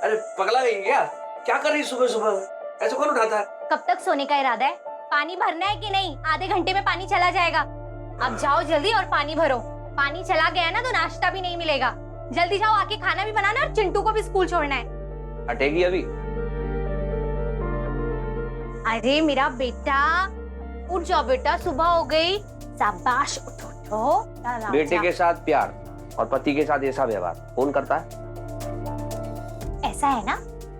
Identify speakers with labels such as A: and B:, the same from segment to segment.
A: अरे पगला गई क्या? क्या कर रही सुबह सुबह? ऐसे कौन उठाता है?
B: कब तक सोने का इरादा है? पानी भरना है कि नहीं? आधे घंटे में पानी चला जाएगा। अब जाओ जल्दी और पानी भरो। पानी चला गया ना तो नाश्ता भी नहीं मिलेगा। जल्दी जाओ, आके खाना भी बनाना और चिंटू को भी स्कूल छोड़ना है।
A: हटेगी अभी?
B: अरे मेरा बेटा, उठ जाओ बेटा, सुबह हो गई। शाबाश, उठो उठो।
A: बेटे के साथ प्यार और पति के साथ ऐसा व्यवहार कौन करता है?
B: ऐसा है ना,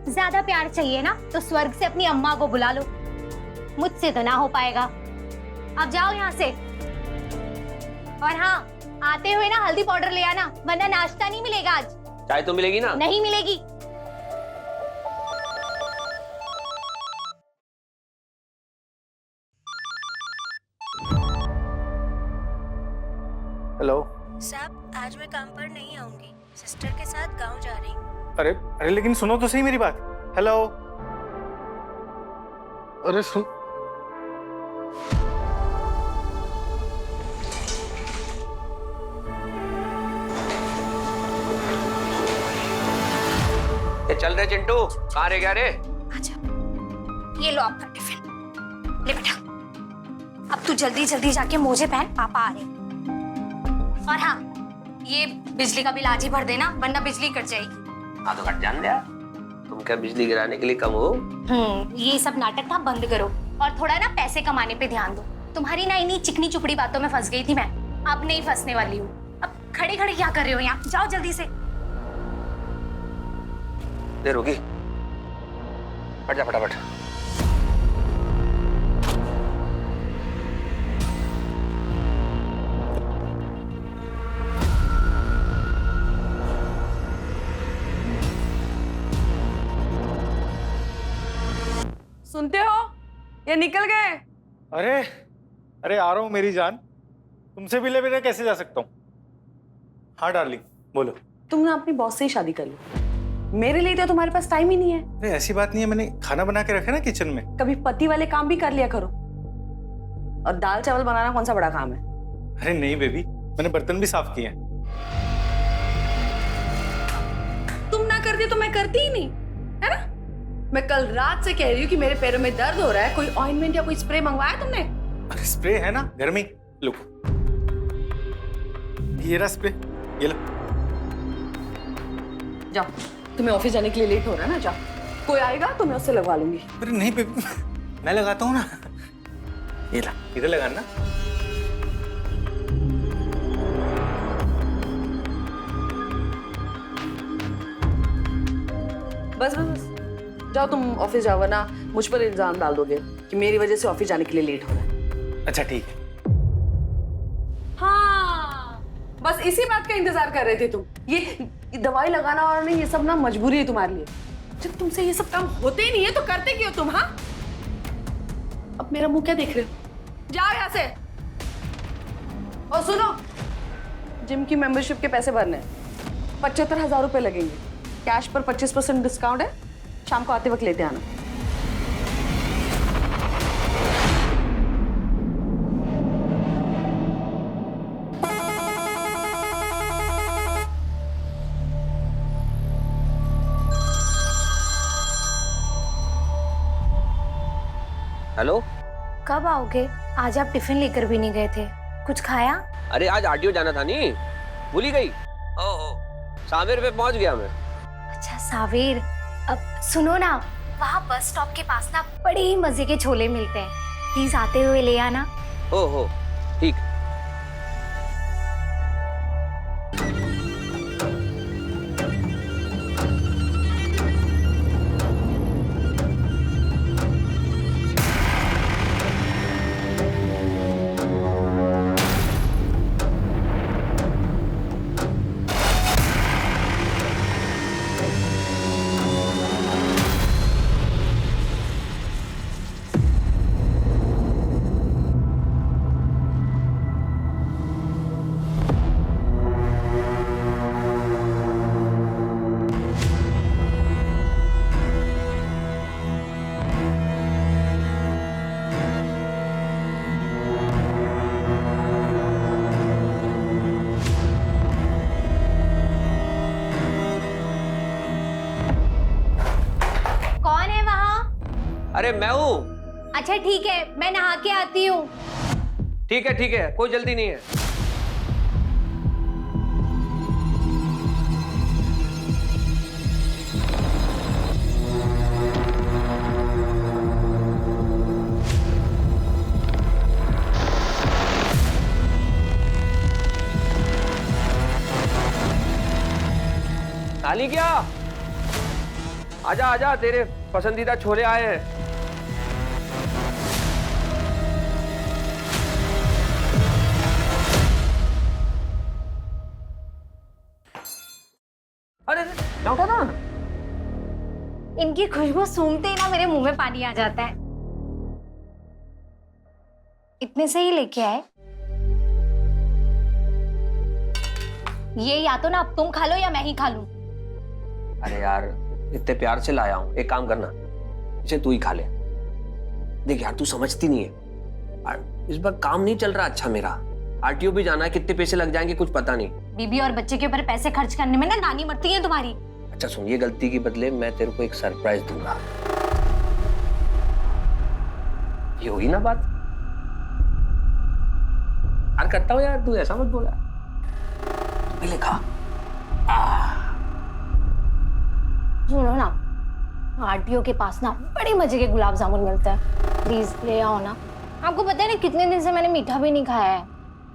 B: ज्यादा प्यार चाहिए ना तो स्वर्ग से अपनी अम्मा को बुला लो। मुझसे तो ना हो पाएगा। अब जाओ यहाँ से। और हाँ, आते हुए ना हल्दी पाउडर ले आना, वरना नाश्ता नहीं मिलेगा आज।
A: चाय तो मिलेगी ना?
B: नहीं मिलेगी।
C: हेलो
D: साहब, आज मैं काम पर नहीं आऊंगी, सिस्टर के साथ गांव जा रही हूँ।
C: अरे अरे लेकिन सुनो तो सही मेरी बात। हेलो अरे सुन।
A: चल रहे चिंटू, कहाँ रह गया रे?
B: अच्छा, ये लो आपका टिफिन। ले बेटा, अब तू जल्दी जल्दी जाके मोजे पहन, पापा आ रहे। और हाँ, ये बिजली का बिल आज ही भर देना, वरना बिजली कट जाएगी।
A: हाँ तो कट जान दिया। तुम क्या बिजली गिराने के लिए कम हो?
B: ये सब नाटक ना बंद करो और थोड़ा ना पैसे कमाने पे ध्यान दो। तुम्हारी ना इन्हीं चिकनी चुपड़ी बातों में फंस गई थी मैं, अब नहीं फंसने वाली हूँ। अब खड़े खड़े क्या कर रहे हो यहाँ? जाओ जल्दी से।
A: देर होगी, हट जा फटाफट।
E: सुनते हो? ये निकल गए।
C: अरे अरे आ रहा हूँ मेरी जान, तुमसे भी ले बिना कैसे जा सकता हूँ? हाँ डार्लिंग बोलो।
E: तुम ना अपनी बॉस से ही शादी कर लो, मेरे लिए तो तुम्हारे पास टाइम ही नहीं है।
C: अरे ऐसी बात नहीं है, मैंने खाना बना के रखा ना किचन में।
E: कभी पति वाले काम भी कर लिया करो। और दाल चावल बनाना कौन सा बड़ा काम है?
C: अरे नहीं बेबी, मैंने बर्तन भी साफ किए हैं।
E: तुम ना करती तो मैं करती ही नहीं, है ना? मैं कल रात से कह रही हूँ कि मेरे पैरों में दर्द हो रहा है, कोई ऑइंटमेंट या कोई स्प्रे मंगवाया तुमने?
C: अरे स्प्रे है ना घर में, लो ये रहा स्प्रे, ये लो।
E: जाओ, तुम्हें ऑफिस जाने के लिए लेट हो रहा है ना, जाओ। कोई आएगा तो मैं उससे लगवा लूंगी।
C: अरे नहीं बेबी, मैं लगाता हूँ ना। ये ला, इधर लगाना।
E: बस बस बस, जाओ तुम ऑफिस जाओ, वरना मुझ पर इल्जाम डाल दोगे कि मेरी वजह से ऑफिस जाने के लिए लेट हो रहा है।
C: अच्छा ठीक है।
E: हाँ, बस इसी बात का इंतजार कर रहे थे तुम। ये दवाई लगाना और नहीं, ये सब ना मजबूरी है तुम्हारे लिए। जब तुमसे ये सब काम होते ही नहीं है तो करते क्यों तुम? हाँ, अब मेरा मुंह क्या देख रहे हो? जाओ यहाँ से। और सुनो, जिम की मेंबरशिप के पैसे भरने 75,000 रुपए लगेंगे। कैश पर 25% डिस्काउंट है, शाम को आते वक्त लेते आना।
A: हेलो,
B: कब आओगे? आज आप टिफिन लेकर भी नहीं गए थे, कुछ खाया?
A: अरे आज आरटीओ जाना था नहीं, भूल ही गई। ओहो, सावेर पे पहुंच गया मैं।
B: अच्छा सावेर, अब सुनो ना, वहाँ बस स्टॉप के पास ना बड़े ही मजे के छोले मिलते हैं, प्लीज आते हुए ले आना।
A: ओहो ठीक। अरे मैं हूँ।
B: अच्छा ठीक है, मैं नहा के आती हूँ।
A: ठीक है, कोई जल्दी नहीं है। खाली क्या? आजा आजा, तेरे पसंदीदा छोले आए हैं। अरे क्या उठा ना?
B: इनकी खुशबू सूंघते ही ना मेरे मुंह में पानी आ जाता है। इतने से ही लेके आए। ये या तो ना अब तुम खा लो या मैं ही खा लूं।
A: अरे यार, इतने प्यार से लाया हूं, एक काम करना, इसे तू ही खा ले। देख यार, तू समझती नहीं है, इस बार काम नहीं चल रहा अच्छा मेरा। आरटीओ भी जाना है, कितने पैसे लग जाएंगे कुछ पता नहीं।
B: बीबी और बच्चे के ऊपर पैसे खर्च करने में ना नानी मरती है तुम्हारी।
A: अच्छा सुन, ये गलती के बदले मैं तेरे को एक सरप्राइज दूंगा। ये हुई ना बात? यार करता हूँ यार, तू ऐसा मत बोला। पहले खा।
B: सुनो ना, आरटीओ के पास ना बड़े मजे के गुलाब जामुन मिलते हैं, प्लीज ले आओ ना। आपको पता है ना कितने दिन से मैंने मीठा भी नहीं खाया है,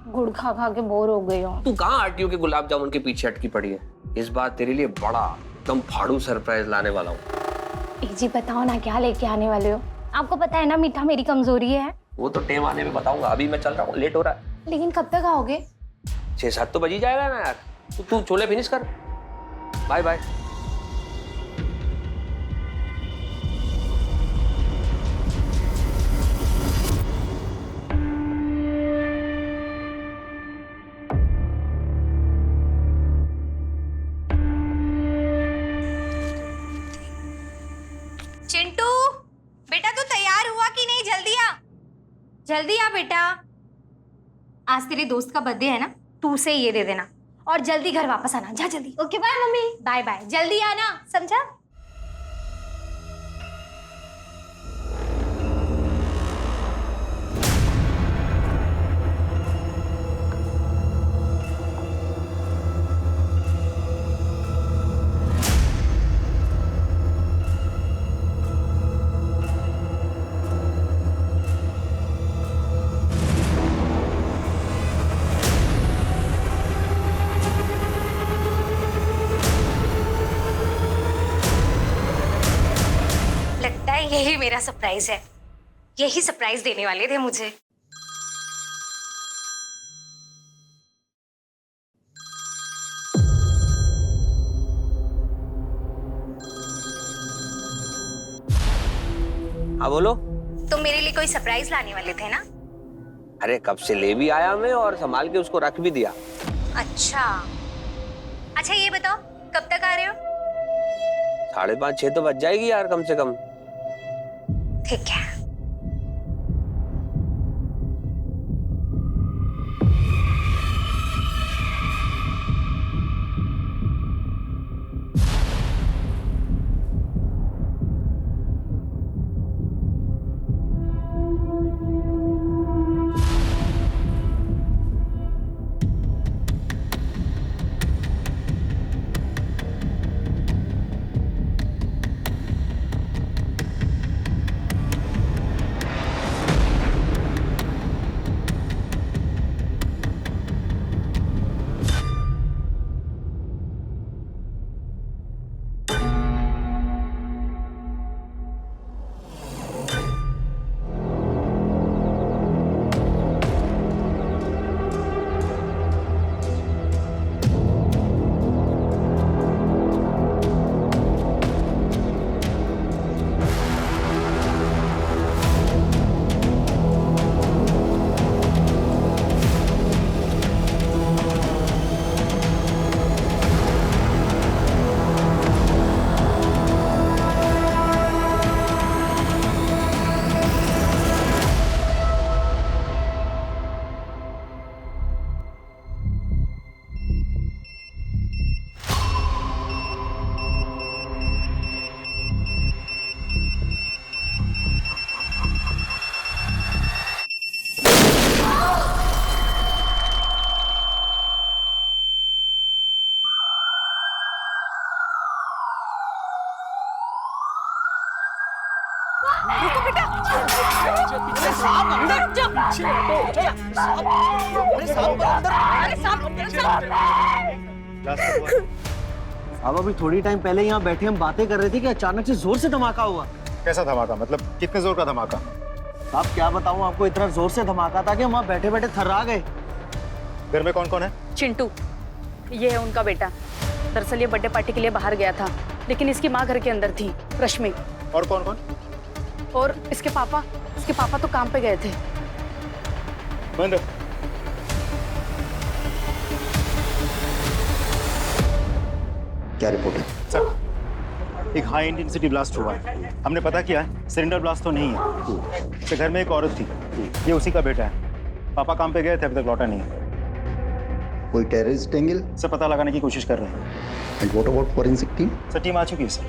B: गुड़ खा खा के बोर हो गई हूँ।
A: तू कहाँ आरटीओ के गुलाब जामुन के पीछे अटकी पड़ी है? इस बार तेरे लिए बड़ा एकदम फाड़ू सरप्राइज लाने वाला हूँ।
B: जी बताओ ना, क्या लेके आने वाले हो? आपको पता है ना मीठा मेरी कमजोरी है।
A: वो तो टाइम आने में बताऊंगा, अभी मैं चल रहा हूँ, लेट हो रहा है।
B: लेकिन कब तक आओगे?
A: 6-7 तो बज ही जाएगा ना यार। तू छोले फिनिश कर। Bye bye.
B: चिंटू बेटा, तू तैयार हुआ कि नहीं? जल्दी आ, जल्दी आ बेटा। आज तेरे दोस्त का बर्थडे है ना, तू उसे ये दे देना और जल्दी घर वापस आना। जा जल्दी। Okay bye mummy. Bye bye, जल्दी आना, समझा? लगता है यही मेरा सरप्राइज है, यही सरप्राइज देने वाले थे मुझे।
A: हाँ बोलो।
B: तुम मेरे लिए कोई सरप्राइज लाने वाले थे ना?
A: अरे कब से ले भी आया मैं और संभाल के उसको रख भी दिया।
B: अच्छा अच्छा, ये बताओ कब तक आ रहे हो?
A: 5:30-6 तो बज जाएगी यार कम से कम।
B: ठीक है।
F: अब अभी थोड़ी टाइम पहले यहाँ बैठे हम बातें कर रहे थे कि अचानक से जोर से धमाका हुआ।
C: कैसा धमाका? मतलब कितने जोर का धमाका?
F: आप क्या बताऊं आपको, इतना जोर से धमाका था कि हम वहाँ बैठे बैठे थर्रा गए।
C: घर में कौन कौन है?
E: चिंटू, ये है उनका बेटा। दरअसल ये बर्थडे पार्टी के लिए बाहर गया था, लेकिन इसकी माँ घर के अंदर थी, रश्मि।
C: और कौन कौन?
E: और इसके पापा तो काम पे गए थे।
C: बंद।
G: क्या रिपोर्ट है?
C: सर, एक हाई इंटेंसिटी ब्लास्ट हुआ है। हमने पता किया है, सिलेंडर ब्लास्ट तो नहीं है। तो घर में एक औरत थी, ये उसी का बेटा है। पापा काम पे गए थे, अभी तक लौटा नहीं है।
G: कोई टेररिस्ट एंगल?
C: सर, पता लगाने की कोशिश कर रहे हैं।
G: And what about forensic team?
C: Sir, team आ चुकी है सर।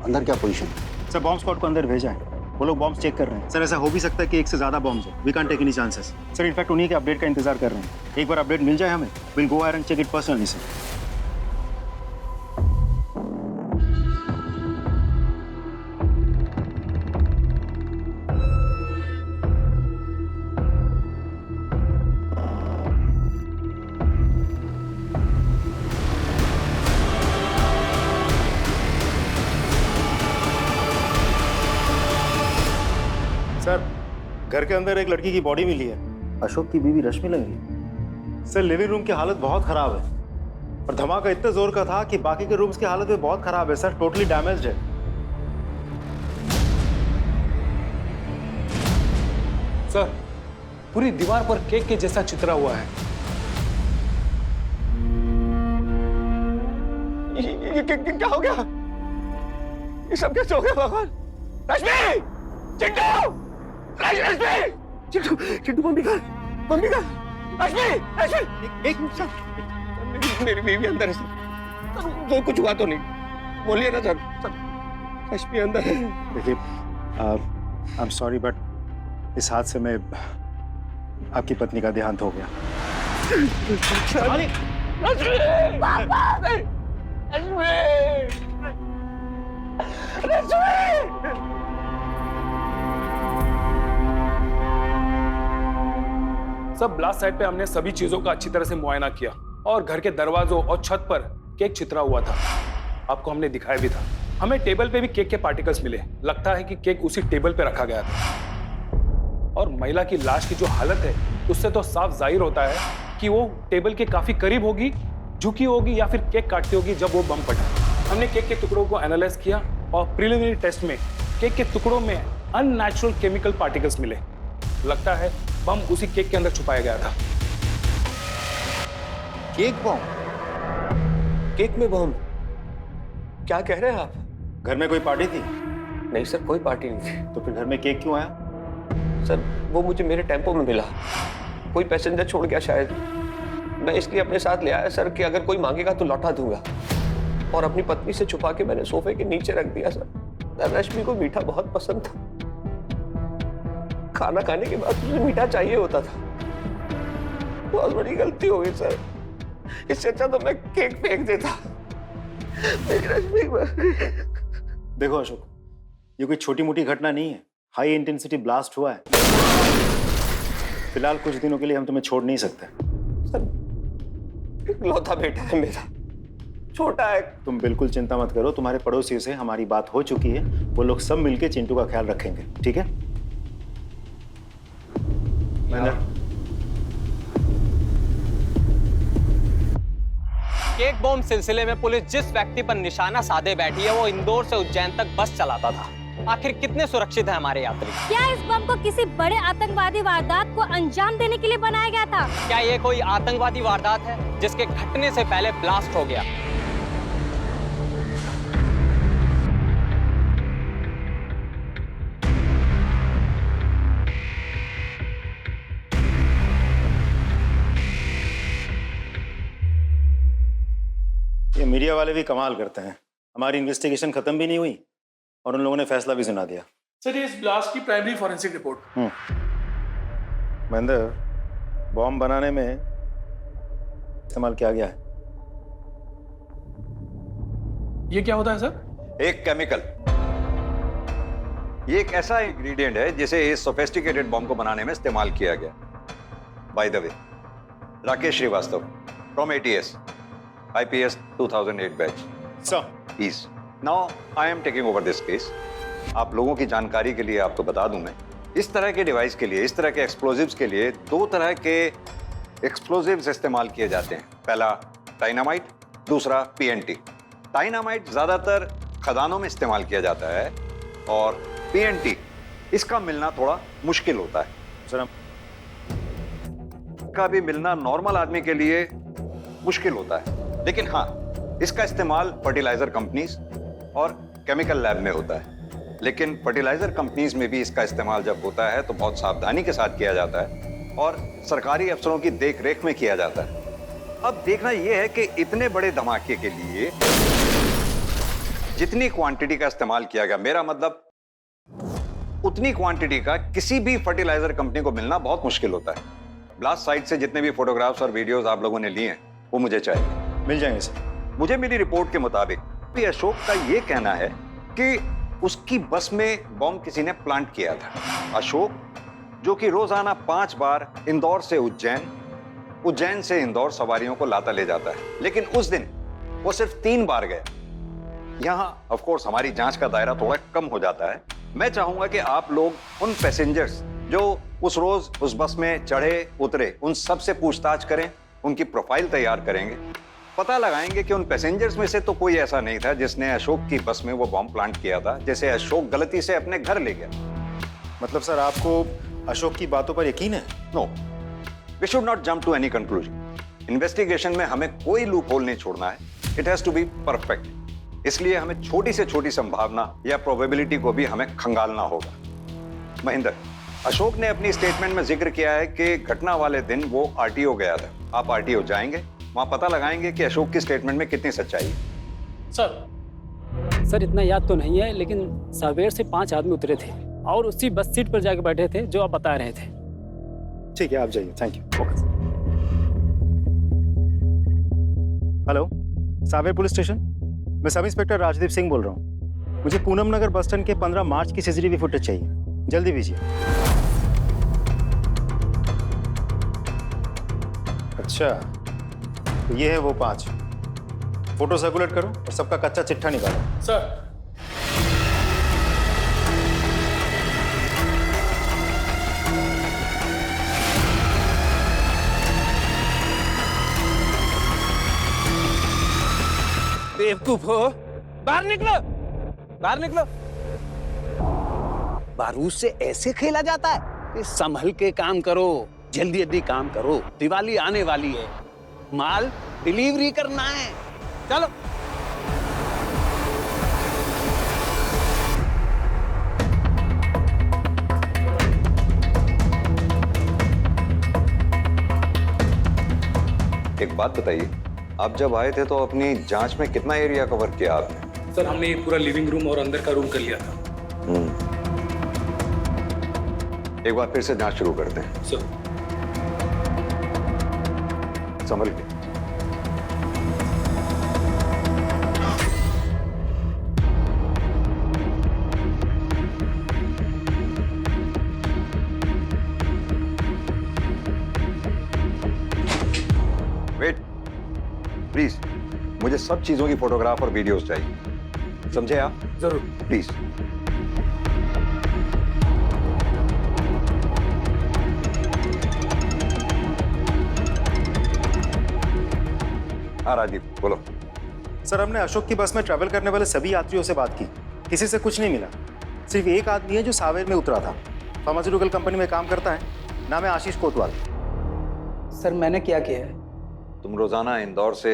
G: अंदर क्या पोजीशन?
C: सर, बॉम्ब स्क्वाड को अंदर भेजा है, वो लोग बॉम्ब चेक कर रहे हैं। सर, ऐसा हो भी सकता है कि एक से ज्यादा बॉम्ब्स हो। We can't take any chances. Sir, in fact उन्हीं के अपडेट का इंतजार कर रहे हैं। एक बार अपडेट मिल जाए हमें, will go and check it personally sir. Sir, घर के अंदर एक लड़की की बॉडी मिली है। अशोक की बीवी रश्मि लगी। सर, लिविंग रूम की हालत बहुत खराब है और धमाका इतने जोर का था कि बाकी के रूम्स की हालत भी बहुत खराब है सर, टोटली डैमेज्ड है।
H: सर, पूरी दीवार पर केक के जैसा चित्रा हुआ है।
A: क्या हो गया? ये सब कैसे हो गया भगवान? रश्मि! चिंटू! चिंटू मम्मी का रश्मि! एक मिनट, मेरी बीवी अंदर है सर। जो कुछ हुआ तो नहीं, बोलिए ना सर। रश्मि अंदर है।
C: देखिए, आई एम सॉरी बट इस हादसे में आपकी पत्नी का देहांत हो गया।
H: सब ब्लास्ट साइट पे हमने सभी चीजों का अच्छी तरह से मुआयना किया और घर के दरवाजों और छत पर केक चित्रा हुआ था। आपको हमने दिखाया भी था। हमें टेबल पे भी केक के पार्टिकल्स मिले। लगता है कि केक उसी टेबल पे रखा गया था। और महिला की लाश की जो हालत है, उससे तो साफ जाहिर होता है कि वो टेबल के काफी करीब होगी, झुकी होगी या फिर केक काटती होगी जब वो बम फटा। हमने केक के टुकड़ों को एनालाइज किया और प्रिलिमिनरी टेस्ट में केक के टुकड़ों में अननेचुरल केमिकल पार्टिकल्स मिले। लगता है बम उसी केक के अंदर छुपाया गया था।
A: केक बम? केक में बम? क्या कह रहे हैं आप?
C: घर में कोई पार्टी थी?
A: नहीं सर, कोई पार्टी नहीं थी।
C: तो फिर घर में केक क्यों आया?
A: सर, वो मुझे मेरे टेम्पो में मिला। कोई पैसेंजर छोड़ गया शायद। मैं इसलिए अपने साथ ले आया सर कि अगर कोई मांगेगा तो लौटा दूंगा। और अपनी पत्नी से छुपा के मैंने सोफे के नीचे रख दिया सर। रश्मि को मीठा बहुत पसंद था। खाना खाने के बाद मुझे मीठा चाहिए होता था। बहुत बड़ी गलती हो गई सर। इससे अच्छा तो मैं केक फेंक देता। मेरी रश्मि
C: देखो अशोक, ये कोई छोटी मोटी घटना नहीं है। हाई इंटेंसिटी ब्लास्ट हुआ है। फिलहाल कुछ दिनों के लिए हम तुम्हें छोड़ नहीं सकते।
A: सर, इकलौता बेटा है मेरा, छोटा है।
C: तुम बिल्कुल चिंता मत करो, तुम्हारे पड़ोसियों से हमारी बात हो चुकी है। वो लोग सब मिलके चिंटू का ख्याल रखेंगे, ठीक है?
I: केक बॉम्ब सिलसिले में पुलिस जिस व्यक्ति पर निशाना साधे बैठी है, वो इंदौर से उज्जैन तक बस चलाता था। आखिर कितने सुरक्षित है हमारे यात्री?
B: क्या इस बम को किसी बड़े आतंकवादी वारदात को अंजाम देने के लिए बनाया गया था?
I: क्या ये कोई आतंकवादी वारदात है जिसके घटने से पहले ब्लास्ट हो गया?
C: ये मीडिया वाले भी कमाल करते हैं। हमारी इन्वेस्टिगेशन खत्म भी नहीं हुई और उन लोगों ने फैसला भी सुना दिया।
H: सर, ये इस ब्लास्ट की primary forensic report.
C: Mahendra, bomb बनाने में इस्तेमाल किया गया है।
H: ये क्या होता है सर?
J: एक केमिकल ये एक ऐसा इंग्रेडिएंट है जिसे इस सोफिस्टिकेटेड बॉम्ब को बनाने में इस्तेमाल किया गया। By the way, Rakesh Srivastava from ATS, IPS 2008 batch.
C: Sir,
J: please now I am taking over this case. आप लोगों की जानकारी के लिए आपको बता दूं मैं, इस तरह के डिवाइस के लिए, इस तरह के एक्सप्लोजिव्स के लिए 2 तरह के एक्सप्लोजिव्स इस्तेमाल किए जाते हैं। पहला डायनामाइट, दूसरा PNT। डायनामाइट ज्यादातर खदानों में इस्तेमाल किया जाता है और PNT इसका मिलना थोड़ा मुश्किल होता है।
C: सर,
J: का भी मिलना नॉर्मल आदमी के लिए मुश्किल होता है, लेकिन हाँ, इसका इस्तेमाल फर्टिलाइजर कंपनीज और केमिकल लैब में होता है। लेकिन फर्टिलाइजर कंपनीज में भी इसका इस्तेमाल जब होता है तो बहुत सावधानी के साथ किया जाता है और सरकारी अफसरों की देखरेख में किया जाता है। अब देखना यह है कि इतने बड़े धमाके के लिए जितनी क्वांटिटी का इस्तेमाल किया गया, मेरा मतलब उतनी क्वांटिटी का किसी भी फर्टिलाइजर कंपनी को मिलना बहुत मुश्किल होता है। ब्लास्ट साइट से जितने भी फोटोग्राफ्स और वीडियोस आप लोगों ने लिए हैं वो मुझे चाहिए।
C: मिल जाएंगे सर।
J: मुझे मिली रिपोर्ट के मुताबिक भी अशोक का यह कहना है कि उसकी बस में बॉम्ब किसी ने प्लांट किया था। अशोक जो कि रोजाना 5 बार इंदौर से उज्जैन, उज्जैन से इंदौर सवारियों को लाता ले जाता है, लेकिन उस दिन वो सिर्फ 3 बार गया। यहां ऑफ कोर्स हमारी जांच का दायरा थोड़ा कम हो जाता है। मैं चाहूंगा कि आप लोग उन पैसेंजर्स जो उस रोज उस बस में चढ़े उतरे, उन सब से पूछताछ करें, उनकी प्रोफाइल तैयार करेंगे, पता लगाएंगे कि उन पैसेंजर्स में से तो कोई ऐसा नहीं था जिसने अशोक की बस में वो बॉम्ब प्लांट किया था, जैसे अशोक गलती से अपने घर ले गया।
C: मतलब सर, आपको अशोक की बातों पर यकीन है?
J: No, we should not jump to any conclusion. Investigation में हमें कोई लूप होल नहीं छोड़ना है। It has to be perfect. इसलिए हमें छोटी से छोटी संभावना या प्रोबेबिलिटी को भी हमें खंगालना होगा। महेंद्र, अशोक ने अपनी स्टेटमेंट में जिक्र किया है कि घटना वाले दिन वो RTO गया था। आप RTO जाएंगे, वहां पता लगाएंगे कि अशोक की स्टेटमेंट में कितनी सच्चाई है।
K: सर इतना याद तो नहीं है, लेकिन सावेर से 5 आदमी उतरे थे और उसी बस सीट पर जाके बैठे थे जो आप बता रहे थे।
C: ठीक है, आप जाइए। Thank you. Okay. Hello, Sawer police station, मैं सब इंस्पेक्टर राजदीप सिंह बोल रहा हूँ। मुझे पूनम नगर बस स्टैंड के 15 मार्च की CCTV फुटेज चाहिए, जल्दी भेजिए। अच्छा, तो ये है वो 5। फोटो सर्कुलेट करो और सबका कच्चा चिट्ठा निकालो।
K: सर
L: बेवकूफ हो, बाहर निकलो, बाहर निकलो। बारूद से ऐसे खेला जाता है? संभल के काम करो, जल्दी जल्दी काम करो, दिवाली आने वाली है, माल डिलीवरी करना है। चलो।
J: एक बात बताइए, आप जब आए थे तो अपनी जांच में कितना एरिया कवर किया आपने?
H: सर हमने पूरा लिविंग रूम और अंदर का रूम कर लिया था।
J: एक बार फिर से जांच शुरू करते हैं।
H: सर
J: संभल के। वेट प्लीज, मुझे सब चीजों की फोटोग्राफ और वीडियोस चाहिए, समझे आप?
H: जरूर।
J: प्लीज। हाँ राजीव, बोलो।
C: सर, हमने अशोक की बस में ट्रैवल करने वाले सभी यात्रियों से बात की, किसी से कुछ नहीं मिला। सिर्फ एक आदमी है जो सावेर में उतरा था, फार्मास्यूटिकल कंपनी में काम करता है, नाम है आशीष कोतवाल।
K: सर मैंने क्या किया है?
J: तुम रोजाना इंदौर से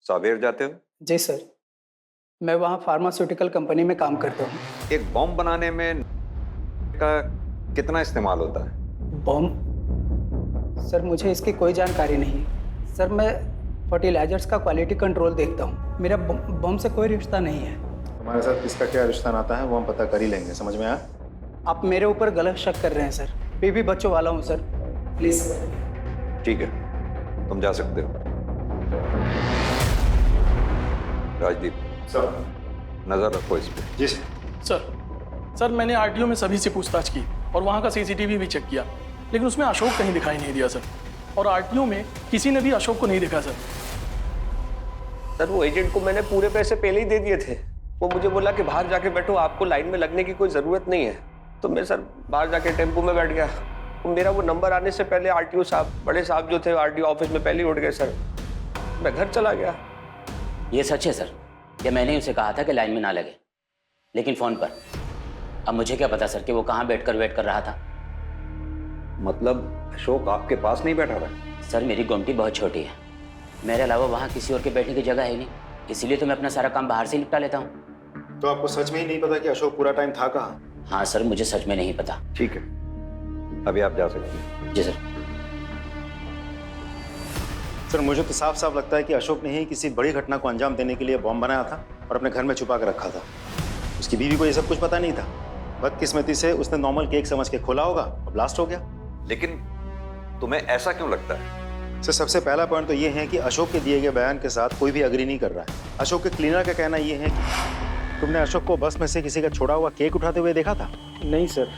J: सावेर जाते हो?
K: जी सर, मैं वहाँ फार्मास्यूटिकल कंपनी में काम करता हूँ।
J: एक बॉम्ब बनाने में का कितना इस्तेमाल होता है?
K: बॉम्ब? सर मुझे इसकी कोई जानकारी नहीं। सर मैं फर्टिलाइजर्स का क्वालिटी कंट्रोल देखता हूँ, मेरा बॉम्ब से कोई रिश्ता नहीं है।
C: हमारे साथ किसका क्या रिश्ता नाता है वो हम पता कर ही लेंगे, समझ में आया?
K: आप मेरे ऊपर गलत शक कर रहे हैं सर, बीवी बच्चों वाला हूँ सर, प्लीज।
J: ठीक है, तुम जा सकते हो। राजदीप
C: सर,
J: नजर रखो इस पे।
C: जी सर।
K: सर मैंने आरटीओ में सभी से पूछताछ की और वहाँ का सीसीटीवी भी चेक किया, लेकिन उसमें अशोक कहीं दिखाई नहीं दिया सर। और आरटीओ में किसी ने भी अशोक को नहीं देखा सर।
A: सर वो एजेंट को मैंने पूरे पैसे पहले ही दे दिए थे। वो मुझे बोला कि बाहर जाके बैठो, आपको लाइन में लगने की कोई जरूरत नहीं है। तो मैं सर बाहर जाके टेम्पो में बैठ गया। तो मेरा वो नंबर आने से पहले आरटीओ साहब, बड़े साहब जो थे आरटीओ ऑफिस में पहले ही उठ गए सर। मैं घर चला गया।
M: ये सच है सर कि मैंने उसे कहा था कि लाइन में ना लगे, लेकिन फोन पर। अब मुझे क्या पता सर कि वो कहाँ बैठकर वेट कर रहा था।
J: मतलब अशोक आपके पास नहीं बैठा था?
M: सर मेरी गुमटी बहुत छोटी है, मेरे अलावा वहाँ किसी और के बैठने की जगह है नहीं, इसलिए तो मैं अपना सारा काम बाहर से निपटा लेता हूँ।
C: तो आपको सच में ही नहीं पता कि अशोक पूरा टाइम था कहाँ?
M: हाँ सर, मुझे सच में नहीं पता।
J: ठीक है, अभी आप जा सकते हैं।
M: जी सर।
C: सर मुझे तो साफ साफ लगता है कि अशोक ने ही किसी बड़ी घटना को अंजाम देने के लिए बॉम्ब बनाया था और अपने घर में छुपा कर रखा था। उसकी बीवी को ये सब कुछ पता नहीं था। बदकिस्मती से उसने नॉर्मल केक समझ के खोला होगा और ब्लास्ट हो गया।
J: लेकिन तुम्हें ऐसा क्यों लगता है?
C: सर सबसे पहला पॉइंट तो ये है कि अशोक के दिए गए बयान के साथ कोई भी अग्री नहीं कर रहा है। अशोक के क्लीनर का कहना ये है कि तुमने अशोक को बस में से किसी का छोड़ा हुआ केक उठाते हुए देखा था?
K: नहीं सर।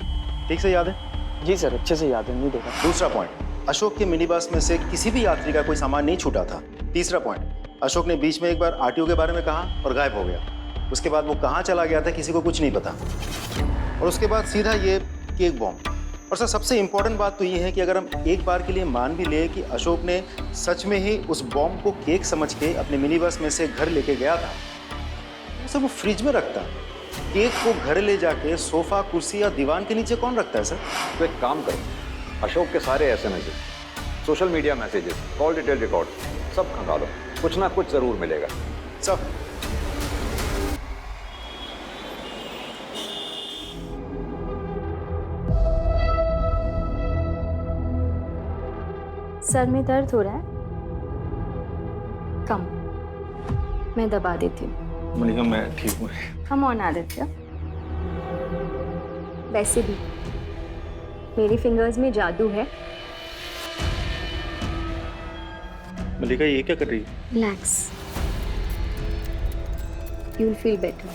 C: ठीक से याद है?
K: जी सर, अच्छे से याद है, नहीं देखा।
C: दूसरा पॉइंट, अशोक के मिनी बस में से किसी भी यात्री का कोई सामान नहीं छूटा था। तीसरा पॉइंट, अशोक ने बीच में एक बार आरटीओ के बारे में कहा और गायब हो गया। उसके बाद वो कहाँ चला गया था किसी को कुछ नहीं पता। और उसके बाद सीधा ये केक बॉम्ब। और सर सबसे इंपॉर्टेंट बात तो ये है कि अगर हम एक बार के लिए मान भी ले कि अशोक ने सच में ही उस बॉम्ब को केक समझ के अपने मिनी बस में से घर लेके गया था, तो सर वो फ्रिज में रखता। केक को घर ले जाके सोफा, कुर्सी या दीवान के नीचे कौन रखता है सर?
J: तो एक काम करो, अशोक के सारे SMS, social media messages, call detail record सब खंगालो, कुछ ना कुछ जरूर मिलेगा।
C: सब।
D: सर में दर्द हो रहा है? कम, मैं दबा देती हूँ।
C: मलिका मैं ठीक हूँ।
D: हम ऑन आदित्य। वैसे भी मेरी फिंगर्स में जादू है।
C: मलिका ये क्या कर रही है?
D: Relax, you will feel better.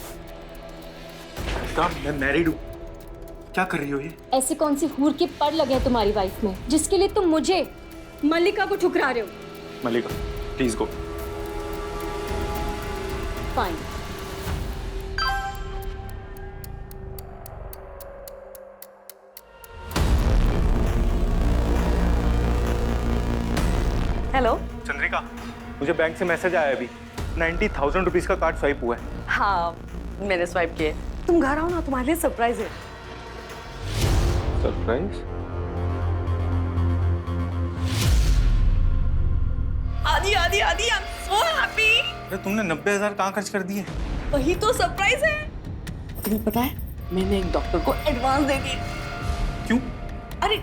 C: मैं मैरिड हूँ, क्या कर रही हो ये?
D: ऐसे कौन सी हूर के पर लगे हैं तुम्हारी वाइफ में जिसके लिए तुम मुझे, मल्लिका को ठुकरा रहे हो?
C: Malika please go.
D: Fine.
E: Hello
C: Chandrika, मुझे बैंक से मैसेज आया अभी, 90,000 रुपीज का कार्ड स्वाइप हुआ है।
E: हाँ मैंने स्वाइप किए। तुम घर आओ ना, तुम्हारे लिए सरप्राइज है।
C: सरप्राइज?
E: आदि आदि आदि, आई एम सो हैप्पी।
C: अरे तुमने 90,000 कहाँ खर्च कर दिए?
E: वही तो सरप्राइज है। तुम्हें पता है मैंने एक डॉक्टर को एडवांस दे दिए।
C: क्यों?
E: अरे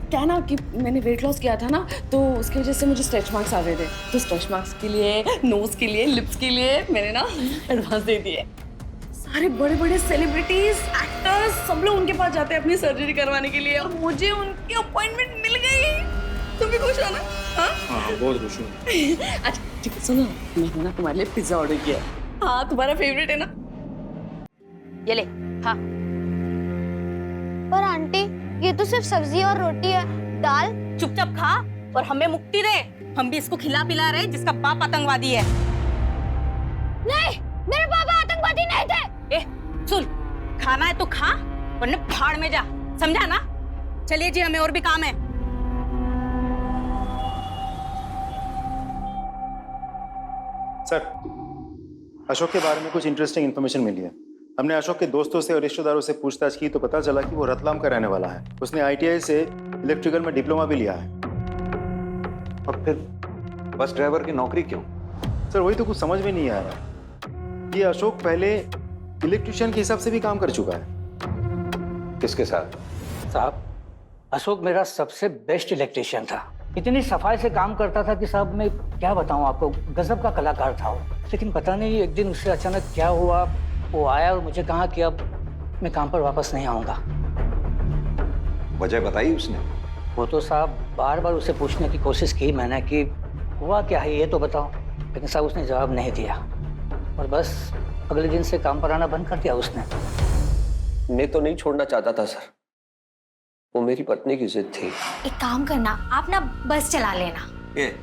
E: क्या ना कि मैंने वेट लॉस किया था ना, तो उसकी वजह से मुझे स्ट्रेच मार्क्स आ गए थे। तो स्ट्रेच मार्क्स के लिए, नोज के लिए, लिप्स के लिए मैंने ना एडवांस दे दिए। सारे बड़े बड़े सेलिब्रिटीज, एक्टर्स सब लोग उनके पास जाते हैं अपनी सर्जरी करवाने के लिए, और मुझे उनकी अपॉइंटमेंट मिल गई। तुम भी खुश हो ना?
C: हाँ बहुत खुश हूँ।
E: अच्छा ठीक है, सुनो, मैंने ना तुम्हारे लिए पिज्जा ऑर्डर किया। हाँ तुम्हारा फेवरेट है ना? ये ले खा।
B: पर आंटी ये तो सिर्फ सब्जी और रोटी है, दाल।
E: चुपचाप खा और हमें मुक्ति दे। हम भी इसको खिला पिला रहे जिसका बाप आतंकवादी है।
B: नहीं, मेरे पापा आतंकवादी नहीं थे।
E: ए सुन, खाना है तो खा वरना भाड़ में जा, समझा ना? चलिए जी, हमें और भी काम है।
C: सर, अशोक के बारे में कुछ इंटरेस्टिंग इन्फॉर्मेशन मिली है। हमने अशोक के दोस्तों से और रिश्तेदारों से पूछताछ की तो पता चला कि वो रतलाम का रहने वाला है। उसने ITI से इलेक्ट्रिकल में डिप्लोमा भी लिया है।
J: और फिर बस ड्राइवर की नौकरी क्यों?
C: सर वही तो कुछ समझ में नहीं आ रहा। ये अशोक पहले इलेक्ट्रिशियन के हिसाब से भी काम कर चुका है।
J: किसके साथ?
K: साहब, अशोक मेरा सबसे बेस्ट इलेक्ट्रिशियन था। इतनी सफाई से काम करता था कि साहब मैं क्या बताऊं आपको, गजब का कलाकार था वो। लेकिन पता नहीं एक दिन उससे अचानक क्या हुआ, वो आया और मुझे कहा कि अब मैं काम पर वापस नहीं आऊँगा।
J: वजह बताई उसने?
K: वो तो साहब बार बार उसे पूछने की कोशिश की मैंने कि हुआ क्या है ये तो बताओ, लेकिन साहब उसने जवाब नहीं दिया और बस अगले दिन से काम पर आना बंद कर दिया उसने।
A: मैं तो नहीं छोड़ना चाहता था सर, वो मेरी पत्नी की जिद थी।
B: एक काम करना, आप ना बस चला लेना।
A: ये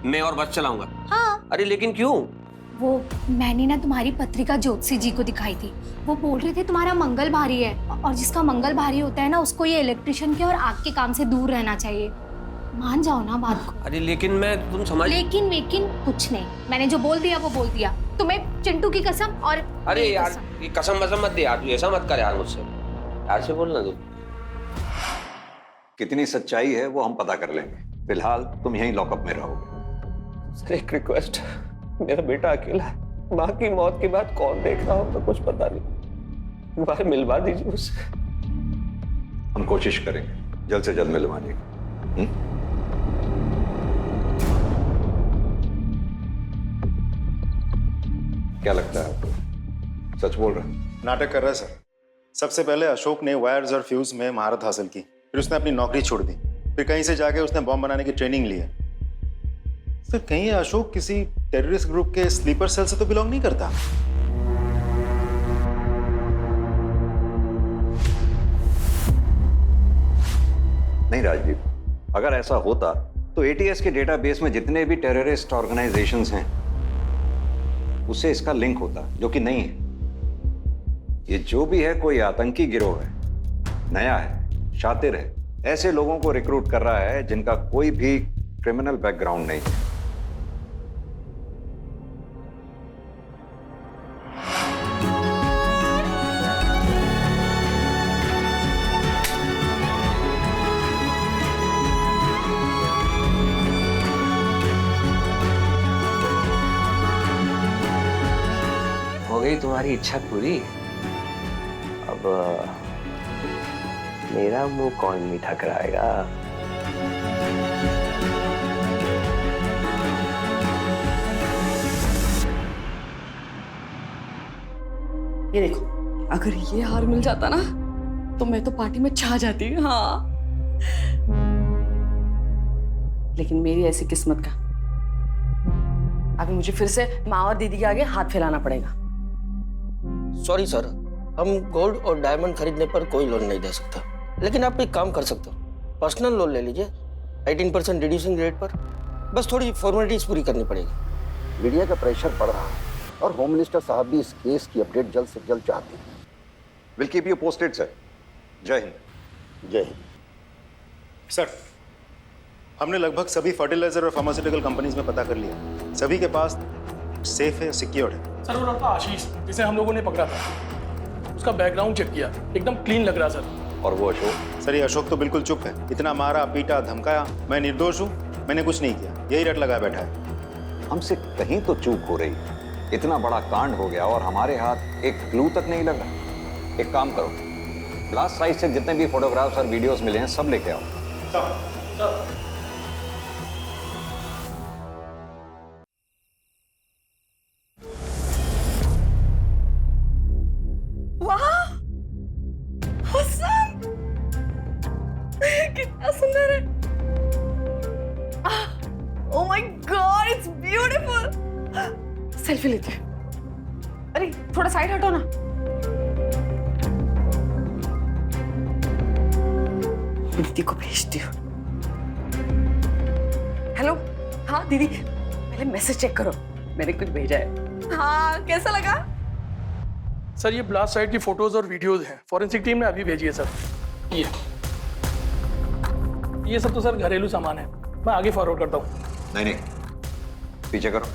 A: मैं और बस चलाऊंगा?
B: हाँ।
A: अरे लेकिन क्यों?
B: वो मैंने ना तुम्हारी पत्रिका ज्योतिषी जी को दिखाई थी, वो बोल रहे थे तुम्हारा मंगल भारी है, और जिसका मंगल भारी होता है ना उसको ये इलेक्ट्रिशियन के और आग के काम से दूर रहना चाहिए। मान जाओ ना बात को।
A: अरे लेकिन मैं, तुम समझ।
B: लेकिन कुछ नहीं, मैंने जो बोल दिया वो बोल दिया। तुम्हें चिंटू की कसम और
A: अरे यार ये कसम वसम मत दे यार, तू ऐसा मत कर यार मुझसे, यार से बोलना तू।
J: कितनी सच्चाई है वो हम पता कर लेंगे, फिलहाल तुम यहीं लॉकअप में रहोगे।
A: सर एक रिक्वेस्ट, मेरा बेटा अकेला है, माँ की मौत के बाद कौन देख रहा होगा कुछ पता नहीं, भाई मिलवा दीजिए उससे।
J: हम कोशिश करेंगे जल्द से जल्द मिलवाने की। क्या लगता है आपको, सच बोल रहा है?
C: नाटक कर रहा है सर। सबसे पहले अशोक ने वायर्स और फ्यूज में महारत हासिल की, फिर उसने अपनी नौकरी छोड़ दी, फिर कहीं से जाके उसने बॉम्ब बनाने की ट्रेनिंग ली है। सर कहीं अशोक किसी टेररिस्ट ग्रुप के स्लीपर सेल से तो बिलोंग नहीं करता?
J: नहीं राजदीप, अगर ऐसा होता तो एटीएस के डेटाबेस में जितने भी टेररिस्ट ऑर्गेनाइजेशंस हैं उससे इसका लिंक होता, जो कि नहीं है। ये जो भी है कोई आतंकी गिरोह है, नया है, शातिर है, ऐसे लोगों को रिक्रूट कर रहा है जिनका कोई भी क्रिमिनल बैकग्राउंड नहीं है।
A: हो गई तुम्हारी इच्छा पूरी, अब मेरा मुंह कौन मीठा कराएगा?
E: ये देखो, अगर ये हार मिल जाता ना तो मैं तो पार्टी में छा जाती। हाँ, लेकिन मेरी ऐसी किस्मत का अभी मुझे फिर से माँ और दीदी के आगे हाथ फैलाना पड़ेगा।
N: सॉरी सर, हम गोल्ड और डायमंड खरीदने पर कोई लोन नहीं दे सकता, लेकिन आप एक काम कर सकते हो, पर्सनल लोन ले लीजिए 18% रिड्यूसिंग रेट पर। बस थोड़ी फॉर्मेलिटीज पूरी करनी पड़ेगी।
G: मीडिया का प्रेशर बढ़ रहा है और होम मिनिस्टर साहब भी इस केस की अपडेट जल्द से जल्द चाहते हैं।
J: Will keep you posted sir. जय हिंद।
G: जय हिंद।
C: सर हमने लगभग सभी फर्टिलाइजर और फार्मास्यूटिकल कंपनीज में पता कर लिया, सभी के पास सेफ है, सिक्योर्ड है।
O: सर वो लड़का आशीष जिसे हम लोगों ने पकड़ा था, उसका बैकग्राउंड चेक किया, एकदम क्लीन लग रहा सर।
J: और वो अशोक?
C: सर ये अशोक तो बिल्कुल चुप है, इतना मारा पीटा धमकाया, मैं निर्दोष हूँ, मैंने कुछ नहीं किया, यही रट लगा बैठा है।
J: हमसे कहीं तो चूक हो रही है, इतना बड़ा कांड हो गया और हमारे हाथ एक क्लू तक नहीं लगा। एक काम करो, ब्लास्ट साइट से जितने भी फोटोग्राफ्स और वीडियोस मिले हैं सब लेके आओ।
E: कितना सुंदर है। Oh my God, it's beautiful. Selfie लेते हैं। अरे थोड़ा साइड हटो ना। दीदी को भेजती हूँ। हेलो, हाँ दीदी, पहले मैसेज चेक करो, मैंने कुछ भेजा है। हाँ, कैसा लगा?
O: सर ये ब्लास्ट साइट की फोटोज और वीडियोज हैं, फॉरेंसिक टीम ने अभी भेजी है सर। ये सब तो सर घरेलू सामान है, मैं आगे फॉरवर्ड करता हूँ।
J: नहीं नहीं, पीछे करो,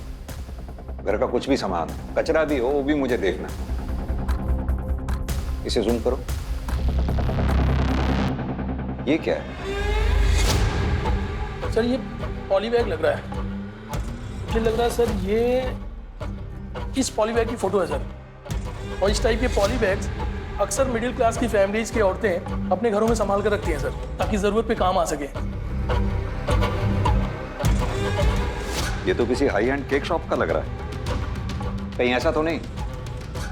J: घर का कुछ भी सामान, कचरा भी हो वो भी मुझे देखना। इसे जूम करो। ये क्या है?
O: सर ये पॉली बैग लग रहा है, मुझे लग रहा है सर ये इस पॉली बैग की फोटो है सर। और इस टाइप के पॉली बैग्स अक्सर मिडिल क्लास की फैमिलीज की औरतें अपने घरों में संभाल कर रखती हैं सर, ताकि जरूरत पे काम आ सके।
J: ये तो किसी हाई एंड केक शॉप का लग रहा है। कहीं ऐसा तो नहीं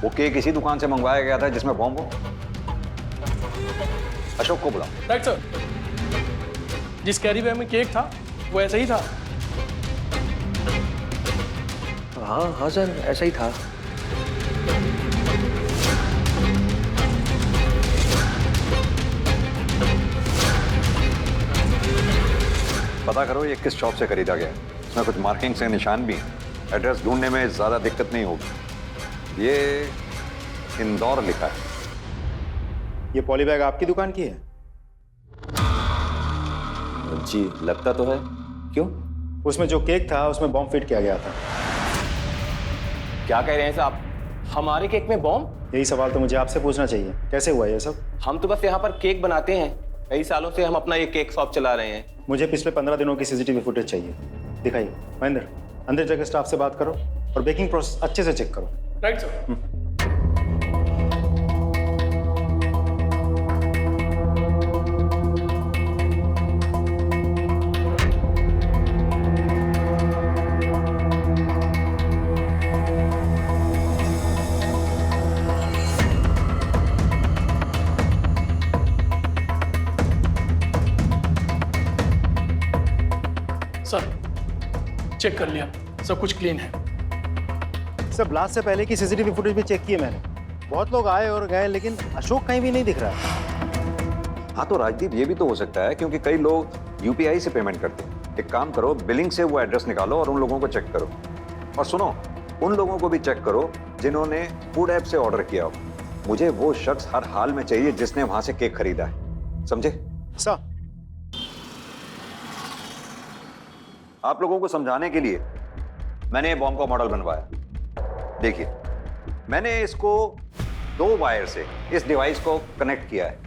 J: वो केक इसी दुकान से मंगवाया गया था जिसमें बॉम्ब हो? अशोक को बुलाओ।
O: राइट सर, जिस कैरी बैग में केक था वो ऐसा ही था।
A: हाँ हाँ सर, ऐसा ही था।
J: पता करो ये किस शॉप से खरीदा गया है। इसमें कुछ मार्किंग से निशान भी हैं। एड्रेस ढूंढने में ज़्यादा दिक्कत नहीं होगी। ये इंदौर लिखा है।
C: ये पॉली बैग आपकी दुकान की है?
P: जी लगता तो है। क्यों?
C: उसमें जो केक था उसमें बॉम्ब फिट किया गया था।
P: क्या कह रहे हैं साहब? हमारे केक में बॉम्ब?
C: यही सवाल तो मुझे आपसे पूछना चाहिए, कैसे हुआ ये सब?
P: हम तो बस यहाँ पर केक बनाते हैं। कई सालों से हम अपना ये केक शॉप चला रहे हैं।
C: मुझे पिछले 15 दिनों की सीसीटीवी फुटेज चाहिए। दिखाइए। महेंद्र, अंदर जाकर स्टाफ से बात करो और बेकिंग प्रोसेस अच्छे से चेक करो।
O: Right sir. सर चेक कर लिया, सब कुछ क्लीन है।
C: सर ब्लास्ट से पहले की सीसीटीवी फुटेज भी चेक की है मैंने। बहुत लोग आए और गए लेकिन अशोक कहीं भी नहीं दिख रहा है।
J: हाँ तो राजदीप, ये भी तो हो सकता है क्योंकि कई लोग यूपीआई से पेमेंट करते हैं। एक काम करो, बिलिंग से वो एड्रेस निकालो और उन लोगों को चेक करो। और सुनो, उन लोगों को भी चेक करो जिन्होंने फूड ऐप से ऑर्डर किया हो। मुझे वो शख्स हर हाल में चाहिए जिसने वहां से केक खरीदा है, समझे?
C: सर
J: आप लोगों को समझाने के लिए मैंने बॉम्ब का मॉडल बनवाया। देखिए, मैंने इसको 2 वायर से इस डिवाइस को कनेक्ट किया है।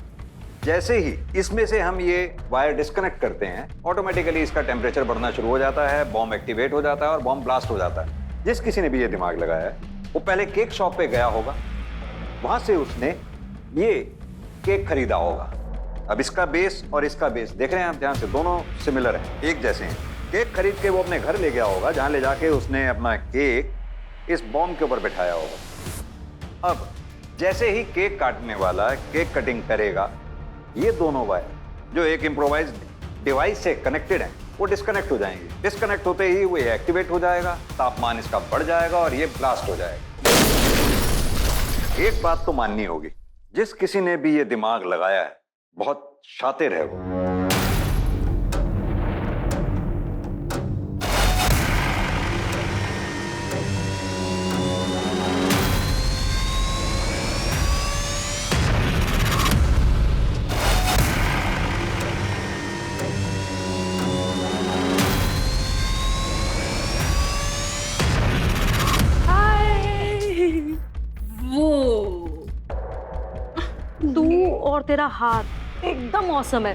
J: जैसे ही इसमें से हम ये वायर डिस्कनेक्ट करते हैं, ऑटोमेटिकली इसका टेम्परेचर बढ़ना शुरू हो जाता है, बॉम्ब एक्टिवेट हो जाता है और बॉम्ब ब्लास्ट हो जाता है। जिस किसी ने भी ये दिमाग लगाया है वो पहले केक शॉप पे गया होगा, वहां से उसने ये केक खरीदा होगा। अब इसका बेस और इसका बेस देख रहे हैं आप ध्यान से, दोनों सिमिलर हैं, एक जैसे हैं। केक खरीद के वो अपने घर ले गया होगा, जहां ले जाके उसने अपना केक इस बॉम्ब के ऊपर बिठाया होगा। अब जैसे ही केक काटने वाला केक कटिंग करेगा, ये दोनों वायर जो एक इम्प्रोवाइज्ड डिवाइस से कनेक्टेड हैं वो डिस्कनेक्ट हो जाएंगे। डिस्कनेक्ट होते ही वो एक्टिवेट हो जाएगा, तापमान इसका बढ़ जाएगा और ये ब्लास्ट हो जाएगा। एक बात तो माननी होगी, जिस किसी ने भी ये दिमाग लगाया है बहुत शातिर है वो।
D: तू और तेरा हाथ एकदम मौसम है।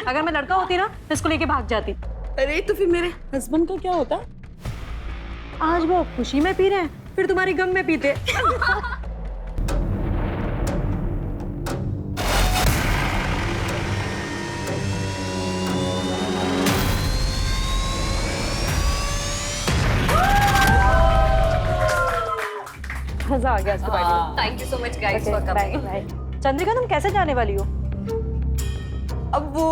D: अगर मैं लड़का होती ना तो इसको लेके भाग जाती।
E: अरे तो फिर मेरे हस्बैंड का क्या होता?
D: आज वो खुशी में पी रहे हैं, फिर तुम्हारी गम में पीते। मजा आ गया इसके party.
E: Thank you so much guys for coming.
D: Chandrika, तुम कैसे जाने वाली हो?
E: अब वो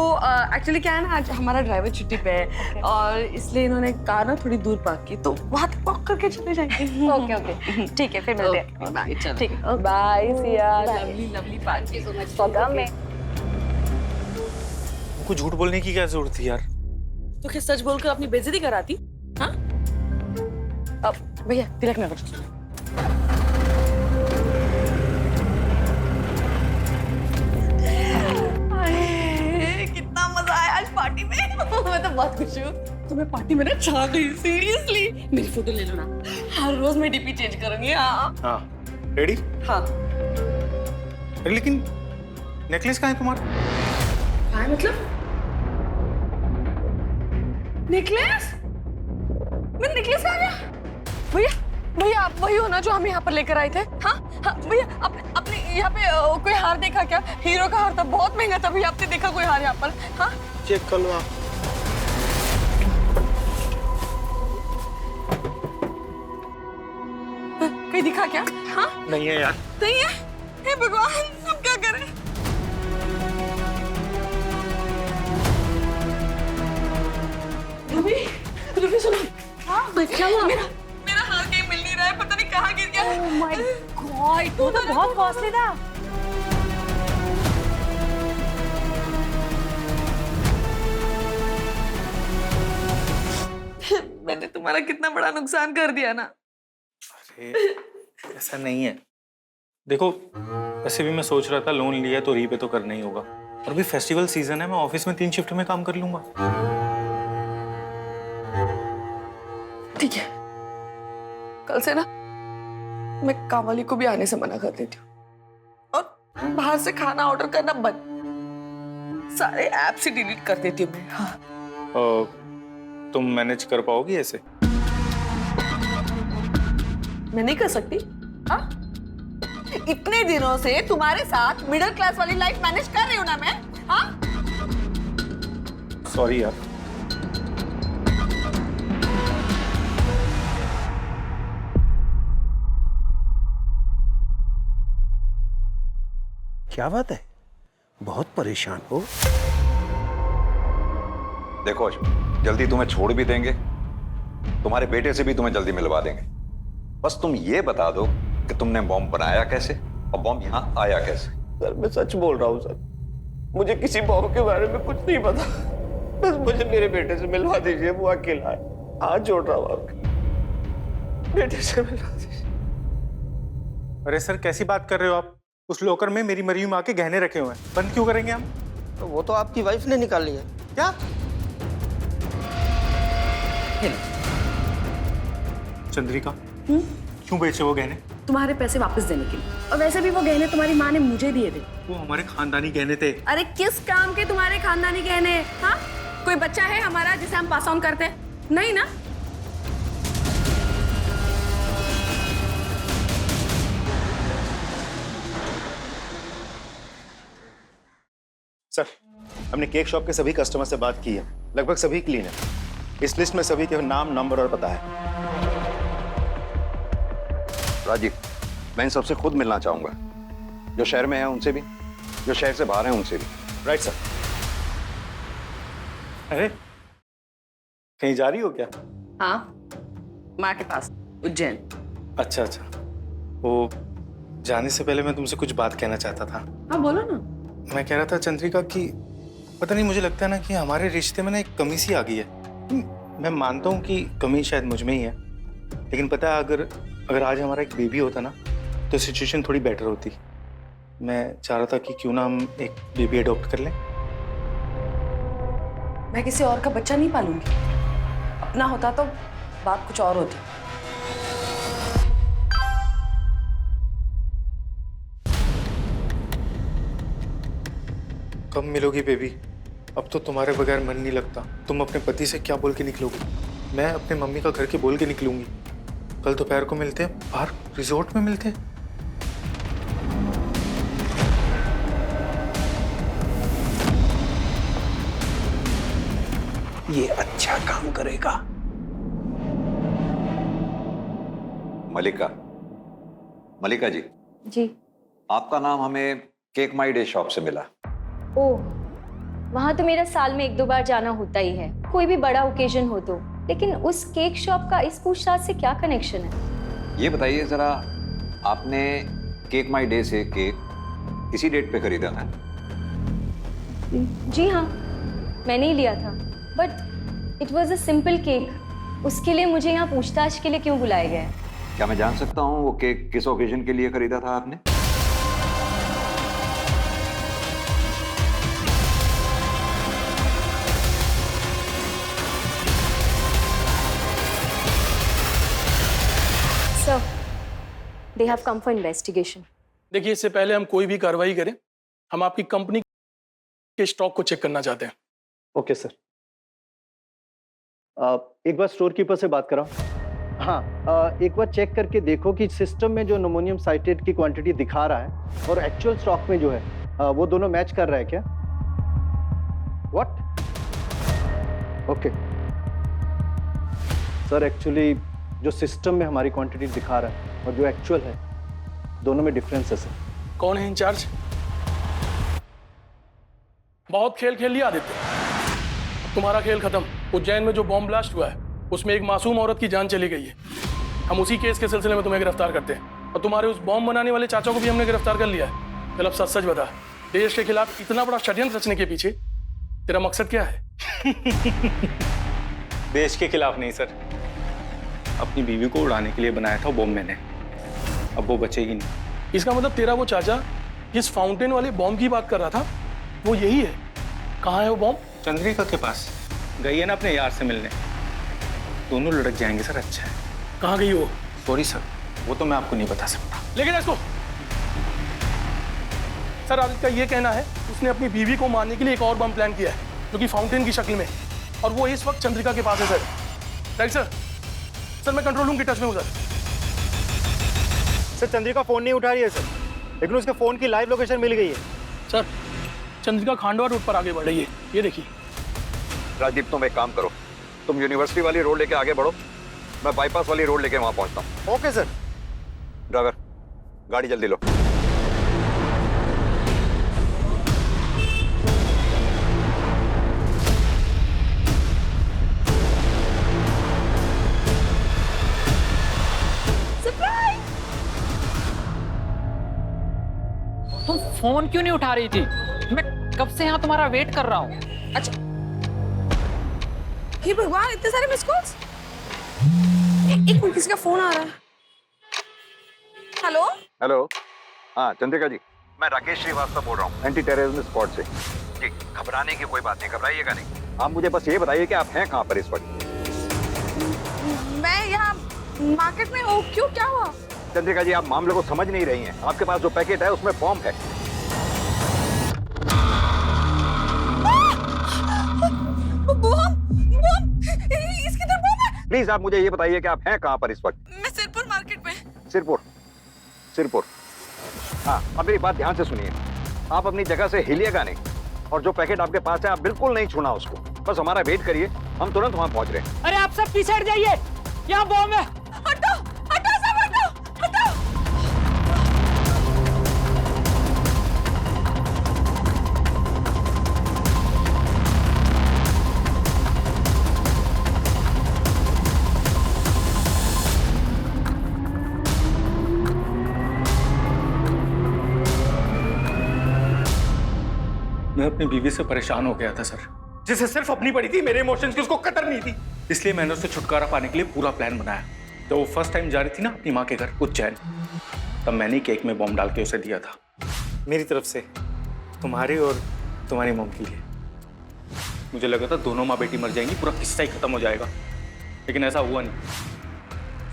E: एक्चुअली क्या है ना, आज हमारा ड्राइवर छुट्टी पे है और इसलिए इन्होंने कार ना थोड़ी दूर पार्क की, तो वहां तक वॉक करके चले जाएंगे।
D: ओके ओके ठीक है, फिर मिलते हैं।
E: बाय।
D: ठीक है,
E: bye Siya. Lovely lovely party. So much for coming.
C: उनको झूठ बोलने की क्या जरूरत थी यार?
E: तो क्या सच बोलकर अपनी बेइज्जती कराती? हाँ? अब भैया तिलक में रखो। कितना मजा आया आज पार्टी में। मैं तो बहुत खुश हूँ। तो मैं पार्टी में ना छा गई, सीरियसली। मेरी फोटो ले लो ना, हर रोज मैं डीपी चेंज करूंगी। हाँ
C: रेडी?
E: हाँ।
C: लेकिन नेकलेस कहाँ है तुम्हारा?
E: कहाँ है मतलब? नेकलेस? मेरा नेकलेस कहाँ गया? भैया भैया आप वही हो ना जो हम यहाँ पर लेकर आए थे? हाँ हाँ भैया, आपने यहाँ पे कोई हार देखा क्या? हीरो का हार था, बहुत महंगा था भैया। आपने देखा कोई हार यहाँ पर? हाँ
C: चेक कर लो आप।
E: कहीं दिखा क्या? हाँ
C: नहीं है यार।
E: नहीं है? हे भगवान, अब क्या करें? रवि सुनो। हाँ क्या हुआ? मेरा हार कहीं मिल नहीं रहा है, पता नहीं कहाँ गिर गया।
D: ओह माय गॉड, वो तो बहुत कॉस्टली था।
E: मैंने तुम्हारा कितना बड़ा नुकसान कर दिया ना।
H: अरे ऐसा नहीं है, देखो वैसे भी मैं सोच रहा था लोन लिया तो रीपे तो करना ही होगा, और अभी फेस्टिवल सीजन है, मैं ऑफिस में 3 शिफ्ट में काम कर लूंगा।
E: ठीक है, कल से ना मैं कामवाली को भी आने से मना कर देती हूँ, और बाहर से खाना ऑर्डर करना बंद, सारे ऐप्स ही डिलीट कर देती हूँ मैं। हाँ।
H: तुम मैनेज कर पाओगी ऐसे?
E: मैं नहीं कर सकती? हाँ? इतने दिनों से तुम्हारे साथ मिडिल क्लास वाली लाइफ मैनेज कर रही हूँ ना मैं। हाँ?
H: सॉरी यार।
L: क्या बात है, बहुत परेशान हो?
J: देखो अशोक, जल्दी तुम्हें छोड़ भी देंगे, तुम्हारे बेटे से भी तुम्हें जल्दी मिलवा देंगे। बस तुम ये बता दो कि तुमने बॉम्ब बनाया कैसे और बॉम्ब यहाँ आया कैसे।
N: सर मैं सच बोल रहा हूँ सर, मुझे किसी बॉम्ब के बारे में कुछ नहीं पता। बस मुझे मेरे बेटे से मिलवा दीजिए, वो अकेला है। हाथ जोड़ रहा हूँ आपके, बेटे से मिलवा दीजिए।
H: अरे सर कैसी बात कर रहे हो आप? उस लॉकर में मेरी मरी हुई माँ के गहने रखे हुए हैं, बंद क्यों करेंगे हम?
N: तो वो तो आपकी वाइफ ने निकाली है।
H: क्या? चंद्रिका, क्यों बेचे वो गहने?
E: तुम्हारे पैसे वापस देने के लिए, और वैसे भी वो गहने तुम्हारी माँ ने मुझे दिए थे।
H: वो हमारे खानदानी गहने थे।
E: अरे किस काम के तुम्हारे खानदानी गहने? हाँ, कोई बच्चा है हमारा जिसे हम पास ऑन करते हैं? नहीं ना।
C: सर, हमने केक शॉप के सभी कस्टमर से बात की है, लगभग सभी क्लीन है। इस लिस्ट में सभी के नाम, नंबर और पता है।
J: राजीव, मैं इन सबसे खुद मिलना चाहूंगा, जो शहर में है उनसे भी, जो शहर से बाहर हैं उनसे भी।
C: Right sir.
H: अरे कहीं जा रही हो क्या?
E: हाँ, माँ के पास, उज्जैन।
H: अच्छा अच्छा, वो जाने से पहले मैं तुमसे कुछ बात कहना चाहता था।
E: हाँ बोलो ना।
H: मैं कह रहा था चंद्रिका कि पता नहीं, मुझे लगता है ना कि हमारे रिश्ते में ना एक कमी सी आ गई है। मैं मानता हूँ कि कमी शायद मुझ में ही है, लेकिन पता है अगर आज हमारा एक बेबी होता ना तो सिचुएशन थोड़ी बेटर होती। मैं चाह रहा था कि क्यों ना हम एक बेबी अडॉप्ट कर लें।
E: मैं किसी और का बच्चा नहीं पालूंगी, अपना होता तो बात कुछ और होती।
H: कब मिलोगी बेबी? अब तो तुम्हारे बगैर मन नहीं लगता। तुम अपने पति से क्या बोल के निकलोगी? मैं अपने मम्मी का घर के बोल के निकलूंगी। कल दोपहर को मिलते हैं, बाहर रिजॉर्ट में मिलते हैं।
L: ये अच्छा काम करेगा।
J: मलिका जी।
B: जी।
J: आपका नाम हमें केक माई डे शॉप से मिला।
Q: ओह, वहाँ तो मेरा साल में 1-2 बार जाना होता ही है, कोई भी बड़ा ओकेजन हो तो। लेकिन उस केक शॉप का इस पूछताछ से क्या कनेक्शन है?
J: ये बताइए जरा, आपने केक माई डे से केक इसी डेट पे खरीदा था?
Q: जी हाँ, मैंने ही लिया था, but it was a simple cake. उसके लिए मुझे यहाँ पूछताछ के लिए क्यों बुलाया गया है?
J: क्या मैं जान सकता हूँ वो केक किस ओकेजन के लिए खरीदा था आपने?
Q: Sir, they have come for investigation.
O: देखिए, इससे पहले हम कोई भी कार्रवाई करें, हम आपकी कंपनी के स्टॉक को चेक करना चाहते हैं।
F: Okay sir. एक बार स्टोर कीपर से बात कराओ। हाँ, एक बार चेक करके देखो कि सिस्टम में जो अमोनियम साइट्रेट की क्वांटिटी दिखा रहा है और एक्चुअल स्टॉक में जो है वो दोनों मैच कर रहा है क्या? व्हाट? ओके सर, एक्चुअली जो सिस्टम में हमारी क्वांटिटी दिखा रहा है और जो एक्चुअल है, दोनों में डिफरेंस है सर।
O: कौन है इंचार्ज? बहुत खेल खेल लिया आदित्य, तुम्हारा खेल खत्म। उज्जैन में जो बॉम्ब ब्लास्ट हुआ है उसमें एक मासूम औरत की जान चली गई है। हम उसी केस के सिलसिले में तुम्हें गिरफ्तार करते हैं, और तुम्हारे उस बॉम्ब बनाने वाले चाचा को भी हमने गिरफ्तार कर लिया है। चल अब सच सच बता, देश के खिलाफ इतना बड़ा षड्यंत्र रचने के पीछे तेरा मकसद क्या है?
H: देश के खिलाफ नहीं सर, अपनी बीवी को उड़ाने के लिए बनाया था बॉम्ब मैंने, अब वो बचेगी नहीं।
O: इसका मतलब तेरा वो चाचा जिस फाउंटेन वाले बॉम्ब की बात कर रहा था वो यही है? कहाँ है वो बॉम्ब?
H: चंद्रिका के पास गई है ना अपने यार से मिलने। दोनों लड़क जाएंगे सर, अच्छा है।
O: कहाँ गई वो?
H: सॉरी सर, वो तो मैं आपको नहीं बता सकता।
O: लेकिन इसको सर, आदित्य का ये कहना है उसने अपनी बीवी को मारने के लिए एक और बम प्लान किया है जो कि फाउंटेन की शक्ल में, और वो इस वक्त चंद्रिका के पास है सर। Right sir? सर मैं कंट्रोल रूम के टच में हूँ सर।
C: सर चंद्रिका फोन नहीं उठा रही है सर, लेकिन उसके फोन की लाइव लोकेशन मिल गई है।
O: सर चंद्रिका खांडवा रोड पर आगे बढ़ रही है, ये देखिए।
J: राजदीप तुम एक काम करो, तुम यूनिवर्सिटी वाली रोड लेके आगे बढ़ो, मैं बाईपास वाली रोड लेके वहां पहुंचता हूँ।
C: Okay sir.
J: ड्राइवर गाड़ी जल्दी लो।
R: तुम फोन क्यों नहीं उठा रही थी? मैं कब से यहाँ तुम्हारा वेट कर रहा हूँ। अच्छा,
E: हे भगवान, इतने सारे मिस कॉल्स। एक मिनट, किसी का फोन आ रहा है। हेलो
J: हेलो, हाँ चंद्रिका जी, मैं राकेश श्रीवास्तव बोल रहा हूँ, एंटी टेररिज्म स्क्वाड से। जी, घबराने की कोई बात नहीं, घबराइएगा नहीं। आप मुझे बस ये बताइए कि आप हैं कहाँ पर इस वक्त?
E: मैं यहाँ मार्केट में हूँ। क्यों, क्या हुआ?
J: चंद्रिका जी, आप मामले को समझ नहीं रही हैं। आपके पास जो पैकेट है उसमें बॉम्ब है।
E: इसके अंदर बम है।
J: प्लीज आप मुझे ये बताइए कि आप हैं कहाँ पर इस वक्त?
E: मैं सिरपुर मार्केट में।
J: सिरपुर। हाँ, अब मेरी बात ध्यान से सुनिए। आप अपनी जगह से हिलिएगा नहीं, और जो पैकेट आपके पास है आप बिल्कुल नहीं छूना उसको। बस हमारा वेट करिए, हम तुरंत वहां पहुंच रहे हैं।
R: अरे आप सब पीछे हट जाइए, यहाँ बॉम्ब है।
E: हटो हटो सब हटो हटो।
H: मैं अपनी बीवी से परेशान हो गया था सर, जिसे सिर्फ अपनी पड़ी थी, मेरे इमोशंस की उसको कदर नहीं थी। इसलिए मैंने उससे छुटकारा पाने के लिए पूरा प्लान बनाया। जब वो फर्स्ट टाइम जा रही थी ना अपनी माँ के घर उज्जैन, तब मैंने केक में बॉम्ब डाल के उसे दिया था।
C: मेरी तरफ से तुम्हारी और तुम्हारी मॉम के लिए।
H: मुझे लगा था दोनों माँ बेटी मर जाएंगी, पूरा किस्सा ही खत्म हो जाएगा, लेकिन ऐसा हुआ नहीं।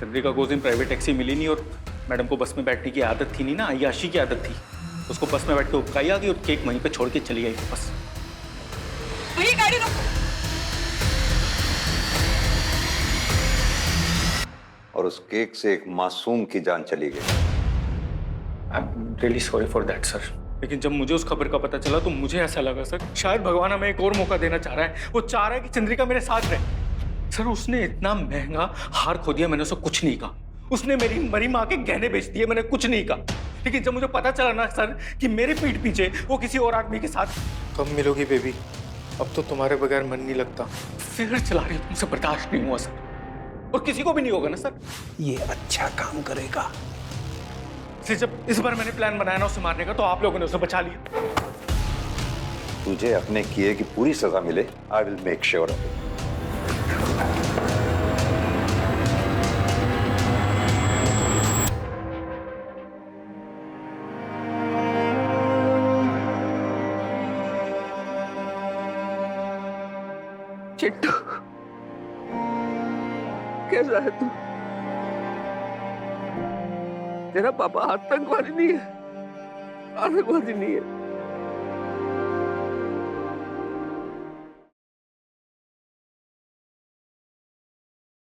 H: चंद्रिका को उस दिन प्राइवेट टैक्सी मिली नहीं, और मैडम को बस में बैठने की आदत थी नहीं ना, अय्याशी की आदत थी। उसको बस में बैठ के उपकाई आ गई और केक वहीं पे छोड़ के चली गई बस।
E: वही गाड़ी रोको।
J: और उस केक से एक मासूम की जान चली गई।
H: I am really sorry for that sir. लेकिन जब मुझे उस खबर का पता चला तो मुझे ऐसा लगा सर, शायद भगवान हमें एक और मौका देना चाह रहा है। वो चाह रहा है कि चंद्रिका मेरे साथ रहे। सर उसने इतना महंगा हार खो दिया, मैंने उसे कुछ नहीं कहा। उसने मेरी मरी माँ के गहने बेच दिए, मैंने कुछ नहीं कहा। लेकिन जब मुझे पता चला ना सर कि मेरे पीठ पीछे वो किसी और आदमी के साथ।
C: कब मिलोगी बेबी? अब तो तुम्हारे बगैर मन नहीं लगता।
H: फिर चला रही, तुमसे बर्दाश्त नहीं हुआ सर, और किसी को भी नहीं होगा ना सर।
L: ये अच्छा काम करेगा।
H: जब इस बार मैंने प्लान बनाया ना उसे मारने का, तो आप लोगों ने उसे बचा लिया।
J: तुझे अपने किए की पूरी सजा मिले, I will make sure.
L: Chittu, कैसा है तू? तेरा पापा आतंकवादी नहीं है, आतंकवादी नहीं है।